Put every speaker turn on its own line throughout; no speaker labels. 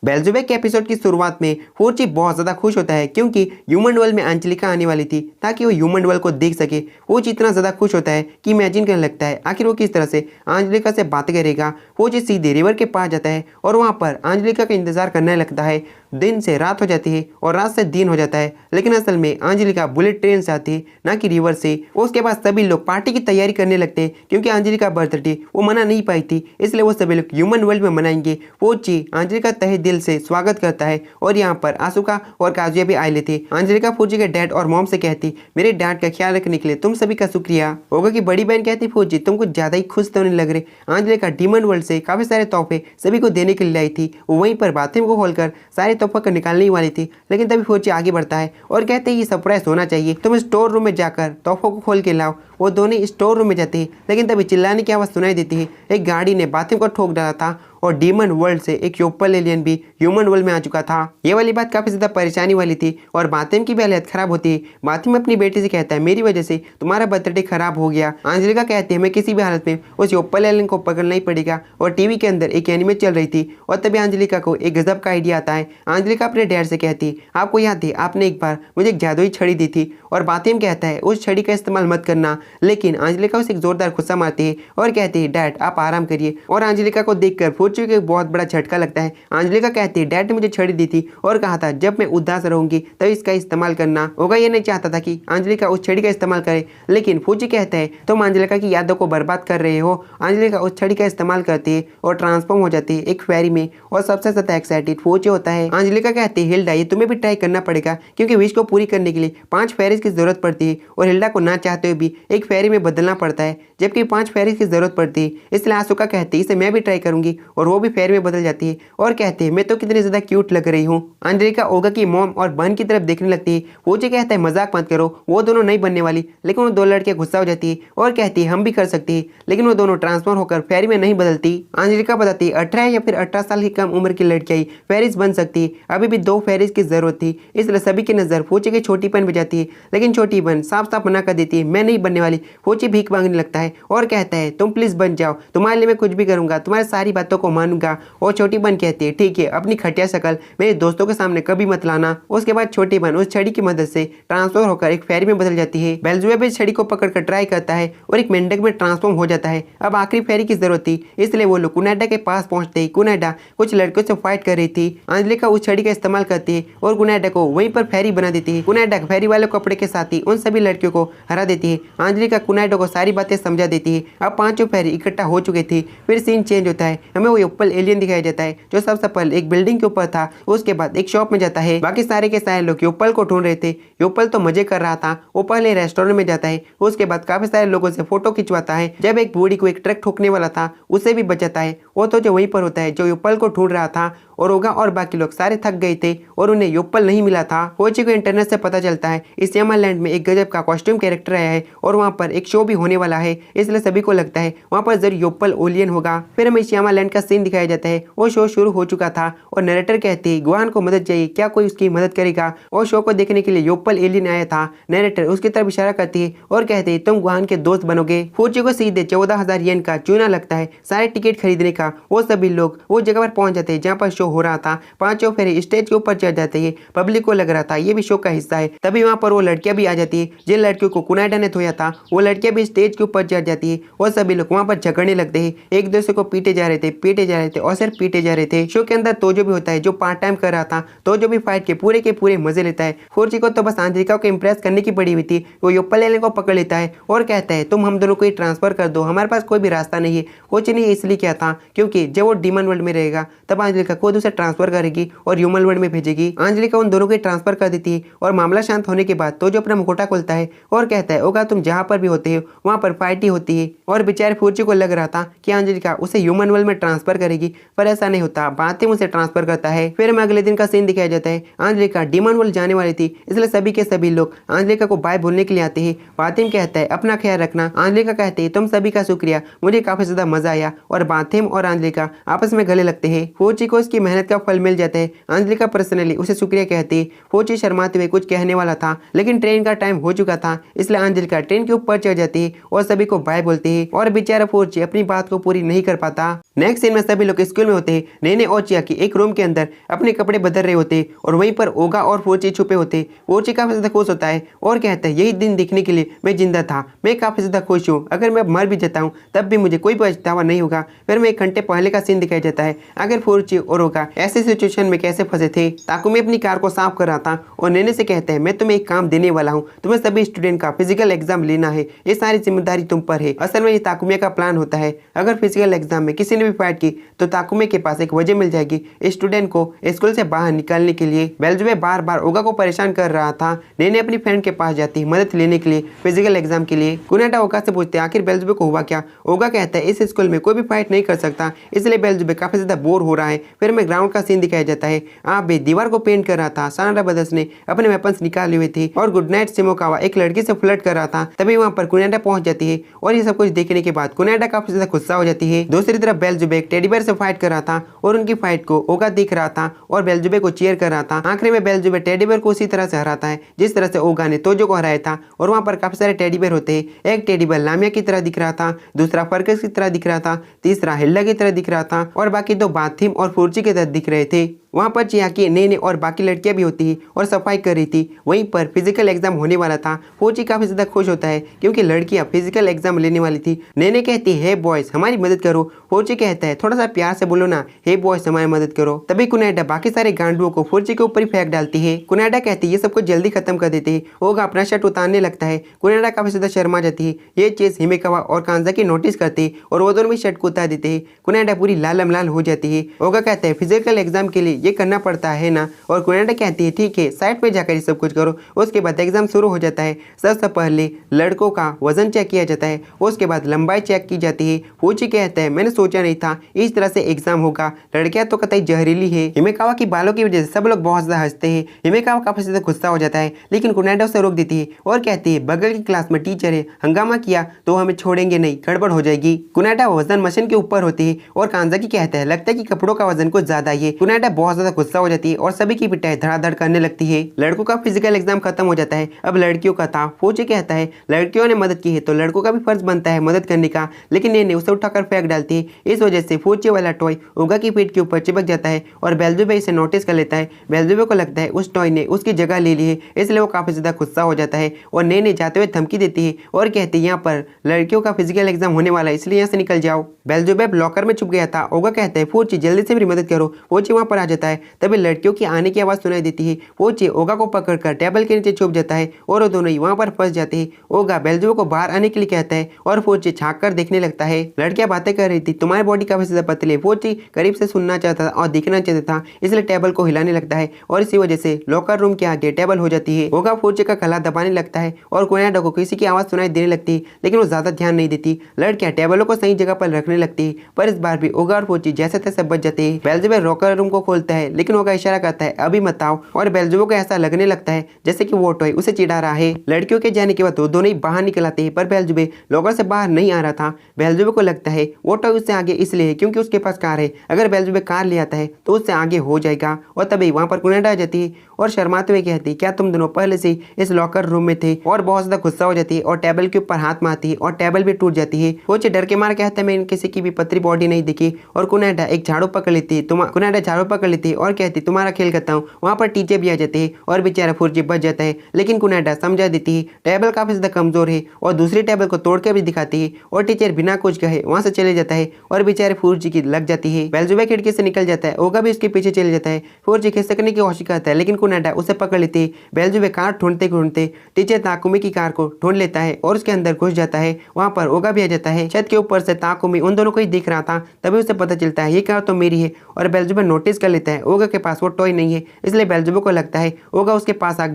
बेल्ज़ेबुब के एपिसोड की शुरुआत में फौजी बहुत ज़्यादा खुश होता है क्योंकि ह्यूमन वर्ल्ड में अंजलिका आने वाली थी ताकि वो ह्यूमन वर्ल्ड को देख सके। फौजी इतना ज़्यादा खुश होता है कि इमेजिन करने लगता है आखिर वो किस तरह से अंजलिका से बात करेगा। फौजी सीधे रिवर के पास जाता है और वहाँ पर अंजलिका का इंतजार करने लगता है। दिन से रात हो जाती है और रात से दिन हो जाता है, लेकिन असल में अंजलिका बुलेट ट्रेन से आती है ना कि रिवर से। उसके बाद सभी लोग पार्टी की तैयारी करने लगते हैं क्योंकि अंजलिका बर्थडे वो मना नहीं पाई थी, इसलिए वो सभी लोग ह्यूमन वर्ल्ड में मनाएंगे। फौजी अंजलिका तहे दिल से स्वागत करता है और यहाँ पर आसुका और काजुया भी आए लेते। अंजलिका फौजी के डैड और मॉम से कहती, मेरे डैड का ख्याल रखने के लिए तुम सभी का शुक्रिया। होगा की बड़ी बहन कहती, फौजी तुम कुछ ज्यादा ही खुश तो नहीं लग रहे। अंजलिका डीमन वर्ल्ड से काफी सारे तोहफे सभी को देने के लिए आई थी। वो वहीं पर बाथरूम को खोलकर सारे तोहफे को निकालने वाली थी, लेकिन तभी फौजी आगे बढ़ता है और कहते हैं ये सरप्राइज होना चाहिए, तुम स्टोर रूम में जाकर तोहफों को खोल के लाओ। वो दोनों स्टोर रूम में जाते हैं, लेकिन तभी चिल्लाने की आवाज़ सुनाई देती है। एक गाड़ी ने बाथरूम को ठोक डाला था और डीमन वर्ल्ड से एक योपल एलियन भी ह्यूमन वर्ल्ड में आ चुका था। ये वाली बात काफी ज्यादा परेशानी वाली थी और बातिम की भी हालत खराब होती है। बातिम अपनी बेटी से कहता है, मेरी वजह से तुम्हारा बर्थडे खराब हो गया। अंजलिका कहती है, हमें किसी भी हालत में उस योपल एलियन को पकड़ना ही पड़ेगा। और टीवी के अंदर एक एनिमे चल रही थी और तभी अंजलिका को एक गजब का आइडिया आता है। अंजलिका अपने डैड से कहती, आपको याद है आपने एक बार मुझे एक जादुई छड़ी दी थी। और बातिम कहता है, उस छड़ी का इस्तेमाल मत करना, लेकिन अंजलिका उसे एक जोरदार गुस्सा मारती है और कहती है, डैड आप आराम करिए। और अंजलिका को देखकर फौजी को बहुत बड़ा झटका लगता है। अंजलिका कहती है, डैड ने मुझे छड़ी दी थी और कहा था जब मैं उदास रहूंगी तब इसका इस्तेमाल करना होगा। ये नहीं चाहता था कि अंजलिका उस छड़ी का इस्तेमाल करे, लेकिन फौजी कहता है तुम अंजलिका की यादों को बर्बाद कर रहे हो। अंजलिका उस छड़ी का इस्तेमाल करती है और ट्रांसफॉर्म हो जाती है एक फेरी में और सबसे ज्यादा एक्साइटेड फौजी होता है। अंजलिका कहती है, हिल्डा ये तुम्हें भी ट्राई करना पड़ेगा क्योंकि विश को पूरी करने के लिए 5 फेरीज की जरूरत पड़ती है और हिल्डा को ना चाहते हुए भी एक फेरी में बदलना पड़ता है, जबकि 5 फेरीज की जरूरत पड़ती है। इसलिए आसुका कहती है, इसे मैं भी ट्राई करूंगी और वो भी फेरी में बदल जाती है और कहते हैं, मैं तो कितनी ज्यादा क्यूट लग रही हूँ। अंजलिका ओगा की मॉम और बहन की तरफ देखने लगती है। फौजी कहता है, मजाक मत करो, वो दोनों नहीं बनने वाली। लेकिन वो दो लड़कियां गुस्सा हो जाती है और कहती है, हम भी कर सकती है, लेकिन वो दोनों ट्रांसफर होकर फेरी में नहीं बदलती। अंजलिका बताती है, 18 या फिर 18 साल की कम उम्र की लड़कियां ही फेरीज बन सकती है। अभी भी 2 फेरीज की जरूरत थी, इसलिए सभी की नजर फौजी की छोटी बहन पे जाती है, लेकिन छोटी बहन साफ साफ मना कर देती है, मैं नहीं बनने वाली। फौजी भीख मांगने लगता है और कहता है, तुम प्लीज बन जाओ, तुम्हारे लिए मैं कुछ भी करूंगा, तुम्हारी सारी बातों को मानूंगा। और छोटी बहन कहती है, ठीक है, अपनी खटिया शक्ल मेरे दोस्तों के सामने कभी मत लाना। उसके बाद छोटी बहन उस छड़ी की मदद से ट्रांसफर होकर एक फेरी में बदल जाती है। बेल्ज़ेबुब भी छड़ी को पकड़कर ट्राई करता है और एक मेंढक में ट्रांसफॉर्म हो जाता है। अब आखिरी फेरी की जरूरत थी, इसलिए वो लोग कुनाडा के पास पहुंचते ही कुनाडा कुछ लड़कियों से फाइट कर रही थी। अंजलिका उस छड़ी का इस्तेमाल करती है और कुनाडा को वहीं पर फेरी बना देती है। कुनाडा फेरी वाले कपड़े के साथ ही उन सभी लड़कियों को हरा देती है। अंजलिका कुनाडा को सारी बातें समझा देती है। अब 5 फेरी इकट्ठा हो चुके थे। फिर सीन चेंज होता है, हमें वो योपल एलियन दिखाया जाता है जो सबसे पहले एक बिल्डिंग के ऊपर था। उसके बाद एक शॉप में जाता है। बाकी सारे के सारे लोग योपल को ढूंढ रहे थे। योपल तो मजे कर रहा था। वो पहले रेस्टोरेंट में जाता है, उसके बाद काफी सारे लोगों से फोटो खिंचवाता है। जब एक बूढ़ी को एक ट्रक ठोकने वाला था उसे भी बचाता है। वो तो जो वहीं पर होता है जो योपल को ढूंढ रहा था और ओगा और बाकी लोग सारे थक गए थे और उन्हें योपल नहीं मिला था। फौजी को इंटरनेट से पता चलता है इस यामालैंड में एक गजब का कॉस्ट्यूम कैरेक्टर आया है और वहाँ पर एक शो भी होने वाला है, इसलिए सभी को लगता है वहाँ पर जरूर योपल ओलियन होगा। फिर हमें इस यामालैंड का सीन दिखाया जाता है। वो शो शुरू हो चुका था और नरेटर कहते हैं, गुआन को मदद चाहिए, क्या कोई उसकी मदद करेगा। और शो को देखने के लिए योपल एलियन आया था। नरेटर उसकी तरफ इशारा करती है और कहते हैं, तुम गुआन के दोस्त बनोगे। फौजी को सीधे 14,000 येन का चूना लगता है सारे टिकट खरीदने का। वो सभी लोग वो जगह पर पहुंच जाते हैं जहाँ पर शो हो रहा था। 5 फेरी स्टेज के ऊपर चढ़ जाते हैं। पब्लिक को लग रहा था ये भी शो का हिस्सा है। तभी वहाँ पर वो लड़कियां भी आ जाती है जिन लड़कियों को कुनाडा ने धोया था। वो लड़कियां भी स्टेज के ऊपर चढ़ जाती है और सभी लोग वहाँ पर झगड़ने लगते हैं। एक दूसरे को पीटे जा रहे थे और सिर्फ पीटे जा रहे थे। शो के अंदर तोजो भी होता है जो पार्ट टाइम कर रहा था। तोजो भी फाइट के पूरे मजे लेता है। फौजी को तो बस अंजलिका को इम्प्रेस करने की पड़ी हुई थी। वो योपल एलियन को पकड़ लेता है और कहता है, तुम हम दोनों को ही ट्रांसफर कर दो, हमारे पास कोई भी रास्ता नहीं है। फौजी ने इसलिए किया था क्योंकि जब वो डीमन वर्ल्ड में रहेगा तब अंजलिका खुद उसे ट्रांसफर करेगी और ह्यूमन वर्ल्ड में भेजेगी। अंजलिका उन दोनों को ट्रांसफर कर देती है और मामला शांत होने के बाद तोजो अपना मुखौटा खोलता है और कहता है, ओगा तुम जहाँ पर भी होते हो वहाँ पर फाइट ही होती है। और बेचारे फौजी को लग रहा था कि अंजलिका उसे ह्यूमन वर्ल्ड में ट्रांसफर करेगी, पर ऐसा नहीं होता। बातें उसे ट्रांसफर करता है। फिर हमें अगले दिन का सीन दिखाया जाता है। अंजलिका डीमन वर्ल्ड जाने वाली थी, इसलिए सभी के सभी लोग अंजलिका को बाय बोलने के लिए आते हैं। बातिम कहता है, अपना ख्याल रखना। अंजलिका कहते हैं, तुम सभी का शुक्रिया, मुझे काफी ज्यादा मजा आया। और बातिम और अंजलिका आपस में गले लगते हैं। फौजी को उसकी मेहनत का फल मिल जाता है। अंजलिका पर्सनली उसे शुक्रिया कहती है। फौजी शर्माते हुए कुछ कहने वाला था, लेकिन ट्रेन का टाइम हो चुका था, इसलिए अंजलिका ट्रेन के ऊपर चढ़ जाती है और सभी को बाय बोलती है और बेचारा फौजी अपनी बात को पूरी नहीं कर पाता। नेक्स्ट सीन में सभी लोग स्कूल में होते हैं। नेने और चियाकी एक रूम के अंदर अपने कपड़े बदल रहे होते और वहीं पर ओगा और फूची छुपे होते। फूची काफी ज्यादा खुश होता है और कहता है यही दिन दिखने के लिए मैं जिंदा था, मैं काफी ज्यादा खुश हूँ। अगर मैं मर भी जाता हूँ तब भी मुझे कोई पछतावा नहीं होगा। फिर मैं 1 घंटे पहले का सीन दिखाया जाता है। अगर फूची और ओगा ऐसे सिचुएशन में कैसे फंसे थे। ताकुमी अपनी कार को साफ कर रहा था और नेने से कहता है मैं तुम्हें एक काम देने वाला हूँ, तुम्हें सभी स्टूडेंट का फिजिकल एग्जाम लेना है, ये सारी जिम्मेदारी तुम पर है। असल में ये ताकुमिया का प्लान होता है, अगर फिजिकल एग्जाम में किसी ने भी फाइट की तो ताकुमे के पास एक वजह मिल जाएगी स्टूडेंट को स्कूल से बाहर निकालने के लिए। बेल्जुबे बार बार ओगा को परेशान कर रहा था। नेने अपनी फ्रेंड के पास जाती मदद लेने के लिए फिजिकल एग्जाम के लिए। कुनाटा ओगा से पूछते आखिर बेल्जुबे को हुआ क्या। ओगा कहता है इस स्कूल में कोई भी फाइट नहीं कर सकता, इसलिए बेल्जुबे काफी ज्यादा बोर हो रहा है। फिर में ग्राउंड का सीन दिखाया जाता है। आप भी दीवार को पेंट कर रहा था। सानाडा ब्रदर्स ने अपने वेपन्स निकाले हुए थे और गुड नाइट सिमोकावा एक लड़की से फ्लर्ट कर रहा था। तभी वहां पर कुनाटा पहुंच जाती है और ये सब कुछ देखने के बाद कुनाटा काफी ज्यादा गुस्सा हो जाती है। दूसरी तरफ बेल्जुबे एक टेडी बेयर से फाइट कर रहा था और उनकी फाइट को ओगा देख रहा था और बेल्जुबे को चीयर कर रहा था। आखिर में बेल्जुबे टेडी बेयर को उसी तरह से हराता है जिस तरह से ओगा ने तोजो को हराया था। और वहां पर काफी सारे टेडी बेयर होते हैं। एक टेडी बेयर लामिया की तरह दिख रहा था, दूसरा फर्कस की तरह दिख रहा था, तीसरा हिल्ला की तरह दिख रहा था और बाकी 2 बाथिम और फुर्ची की तरह दिख रहे थे। वहाँ पर चियाकी, नेने और बाकी लड़कियां भी होती है और सफाई कर रही थी। वहीं पर फिजिकल एग्जाम होने वाला था। फौजी काफी ज्यादा खुश होता है क्योंकि लड़कियां फिजिकल एग्जाम लेने वाली थी। नेने कहती है हे बॉयज हमारी मदद करो। फौजी कहता है थोड़ा सा प्यार से बोलो ना, हे बॉयज हमारी मदद करो। तभी कुनाडा बाकी सारे गांडुओं को फौजी के ऊपर ही फेंक डालती है। कुनाडा कहती है ये सब कुछ जल्दी खत्म कर देते हैं। ओगा अपना शर्ट उतारने लगता है। कुनाडा काफी ज्यादा शर्मा जाती है। ये चीज हिमेकावा और कांजाकी नोटिस करते हैं और वो दोनों भी शर्ट को उतार देते हैं। कुनाडा पूरी लालम लाल हो जाती है। ओगा कहता है फिजिकल एग्जाम के लिए ये करना पड़ता है ना। और कुनाडा कहती है ठीक है साइड पे जाकर ये सब कुछ करो। उसके बाद एग्जाम शुरू हो जाता है। सबसे पहले लड़कों का वजन चेक किया जाता है, उसके बाद लंबाई चेक की जाती है। फूची कहता है मैंने सोचा नहीं था इस तरह से एग्जाम होगा, लड़कियां तो कतई जहरीली है। हिमेकावा की बालों की वजह से सब लोग बहुत ज्यादा हंसते हैं। हिमेकावा काफी ज्यादा गुस्सा हो जाता है लेकिन कुनाडा उसे रोक देती है और कहती है बगल की क्लास में टीचर है, हंगामा किया तो हमें छोड़ेंगे नहीं, गड़बड़ हो जाएगी। कुनाडा वजन मशीन के ऊपर होती है और कांजाकी कहता है लगता है कि कपड़ों का वजन कुछ ज्यादा है। कुनाडा बहुत ज्यादा गुस्सा हो जाती है और सभी की पिटाई धड़ाधड़ करने लगती है। लड़कों का फिजिकल एग्जाम खत्म हो जाता है, अब लड़कियों का था। फौजी कहता है लड़कियों ने मदद की है तो लड़कों का भी फर्ज बनता है मदद करने का, लेकिन नेने उसे उठाकर फेंक डालती है। इस वजह से फौजी वाला टॉय ओगा की पीठ के ऊपर चिपक जाता है और बेल्जुबे इसे नोटिस कर लेता है। बेल्जुबे को लगता है उस टॉय ने उसकी जगह ले ली है, इसलिए वो काफी ज्यादा गुस्सा हो जाता है और नेने जाते हुए धमकी देती है और कहती है यहाँ पर लड़कियों का फिजिकल एग्जाम होने वाला है इसलिए यहाँ से निकल जाओ। बेल्जुबे लॉकर में छुप गया था। ओगा कहता है फौजी जल्दी से मेरी मदद करो। फौजी वहां पर आ जाता है। तभी लड़कियों की आने की आवाज सुनाई देती है। फौजी ओगा को पकड़कर टेबल के नीचे छुप जाता है और वो दोनों ही वहां पर फंस जाते हैं। ओगा बेल्जुबे को बाहर आने के लिए कहता है और फौजी झांक कर देखने लगता है। लड़कियां बातें कर रही थी तुम्हारी बॉडी काफी ज्यादा पतली है। फौजी करीब से सुनना चाहता था और दिखना चाहता था, इसलिए टेबल को हिलाने लगता है और इसी वजह से लॉकर रूम के आगे टेबल हो जाती है। ओगा फौजी का गला दबाने लगता है और कुनाडा को किसी की आवाज सुनाई देने लगती है लेकिन वो ज्यादा ध्यान नहीं देती। लड़कियां टेबलों को सही जगह पर रखने लगती है पर इस बार भी ओगा और फौजी जैसे तैसे बच जाते हैं। बेल्जुबे लॉकर रूम को खोलता है लेकिन ओगा इशारा करता है अभी मत आओ और बेल्जुबे को ऐसा लगने लगता है जैसे कि वो टॉय उसे चिढ़ा रहा है। लड़कियों के जाने के बाद वो दोनों ही बाहर निकल आते हैं पर बेल्जुबे लॉकर से बाहर नहीं आ रहा था। बेल्जुबे को लगता है वो टॉय उससे आगे इसलिए है क्योंकि उसके पास कार है, अगर बेल्जुबे कार ले आता है तो उससे आगे हो जाएगा। और तभी वहां पर कुनाडा आ जाती है और शर्माते हुए कहती क्या तुम दोनों पहले से इस लॉकर रूम में थे, और बहुत ज्यादा गुस्सा हो जाती है और टेबल के ऊपर हाथ मारती है और टेबल भी टूट जाती है। वो डर के मार कहता है मैं किसी की भी पतली बॉडी नहीं दिखी और कुनाडा एक झाड़ू पकड़ लेती है। कुनाडा झाड़ू पकड़ लेती है और कहती तुम्हारा खेल करता हूँ। वहाँ पर टीचर भी आ जाते हैं और बेचारा फुर्जी बच जाता है लेकिन कुनाडा समझा देती है टेबल काफी ज्यादा कमजोर है और दूसरी टेबल को तोड़ के भी दिखाती है और टीचर बिना कुछ कहे वहाँ से चले जाता है और बेचारे फुर्जी की लग जाती है। बेल्जुबे खिड़की से निकल जाता है। ओगा भी उसके पीछे चले जाता है। फुर्जी खिसकने की कोशिश करता है लेकिन कुनाडा उसे पकड़ लेती है। बेल्जुबे कार ढूंढते ढूंढते टीचर ताकुमी की कार को ढूंढ लेता है और उसके अंदर घुस जाता है। वहाँ पर ओगा भी आ जाता है। छत के ऊपर से ताकुमी उन दोनों को ही दिख रहा था। तभी उसे पता चलता है ये कार तो मेरी है और बेल्जुबे नोटिस कर लेता है ओगा के पास वो टॉय नहीं है, इसलिए बेल्जुबे को लगता है ओगा उसके पास आ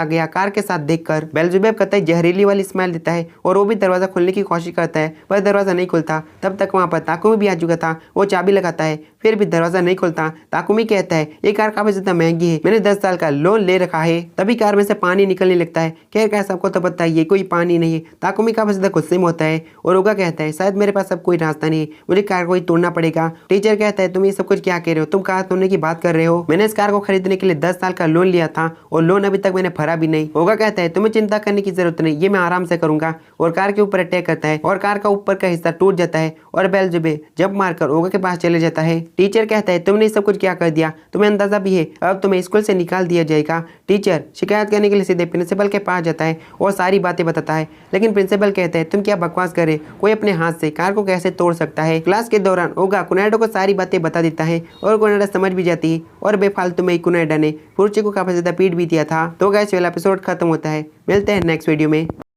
गया। कार के साथ देखकर बेल्जुबे कतई जहरीली वाली स्माइल देता है और वो भी दरवाजा खोलने की कोशिश करता है पर दरवाजा नहीं खुलता। तब तक वहाँ पर ताकुमी भी आ चुका था। वो चाबी लगाता है फिर भी दरवाजा नहीं खुलता। ताकुमी कहता है ये कार काफी ज्यादा महंगी है, मैंने 10 साल का लोन ले रखा है। तभी कार में से पानी निकलने लगता है। खैर सबको तो पता है ये कोई पानी नहीं है। ताकुमी काफी ज्यादा गुस्से में होता है और ओगा कहता है शायद मेरे पास अब कोई रास्ता नहीं है, मुझे कार को ही तोड़ना पड़ेगा। टीचर कहता है तुम ये सब कुछ क्या कह रहे हो, तुम कार तोड़ने की बात कर रहे हो? मैंने इस कार को खरीदने के लिए 10 साल का लोन लिया था और लोन अभी तक मैंने भरा भी नहीं। ओगा कहता है तुम्हें चिंता करने की जरूरत नहीं, ये मैं आराम से करूंगा, और कार के ऊपर अटैक करता है और कार का ऊपर का हिस्सा टूट जाता है और बेल्ज़ेबुल जंप मारकर ओगा के पास चले जाता है। टीचर कहता है तुमने सब कुछ क्या कर दिया, तुम्हें अंदाजा भी है अब तुम्हें स्कूल से निकाल दिया जाएगा। टीचर शिकायत करने के लिए सीधे प्रिंसिपल के पास जाता है और सारी बातें बताता है, लेकिन प्रिंसिपल कहते हैं तुम क्या बकवास करे, कोई अपने हाथ से कार को कैसे तोड़ सकता है। क्लास के दौरान ओगा कुनाडो को सारी बातें बता देता है और कुनाडा समझ भी जाती है और बेफालतू में कुनाडा ने फुर्ची को काफी ज्यादा पीट भी दिया था। तो गाइस वाला एपिसोड खत्म होता है। मिलते हैं नेक्स्ट वीडियो में।